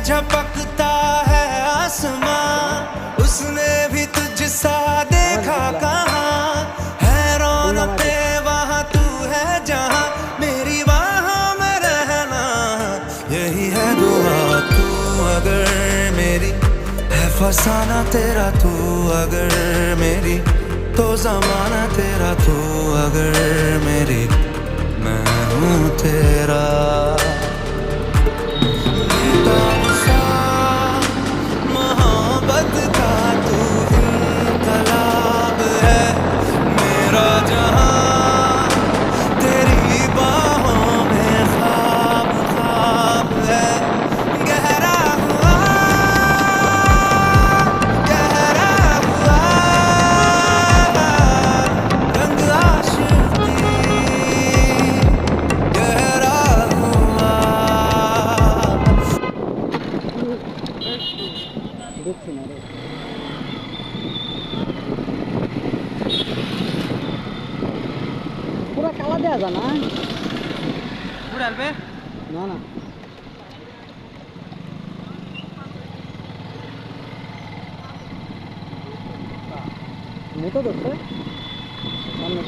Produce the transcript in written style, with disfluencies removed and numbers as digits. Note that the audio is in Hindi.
झपकता है आसमां, उसने भी तुझसा देखा कहाँ है रौनकें वहाँ तू है जहाँ मेरी बाहों में रहना यही है दुआ। तू अगर मेरी है फसाना तेरा, तू अगर मेरी तो जमाना तेरा, तू अगर मेरी मैं हूँ तेरा। मोहब्बत का तू इनकलाब है, मेरा जहां तेरी बाहों में ख्वाब ख्वाब है। गहरा हुआ गहरा हुआ रंग आशिकी, गहरा हुआ। দেখছি না রে পুরা কালা দেয়া যায় না না না মোটো ধরছে সামনে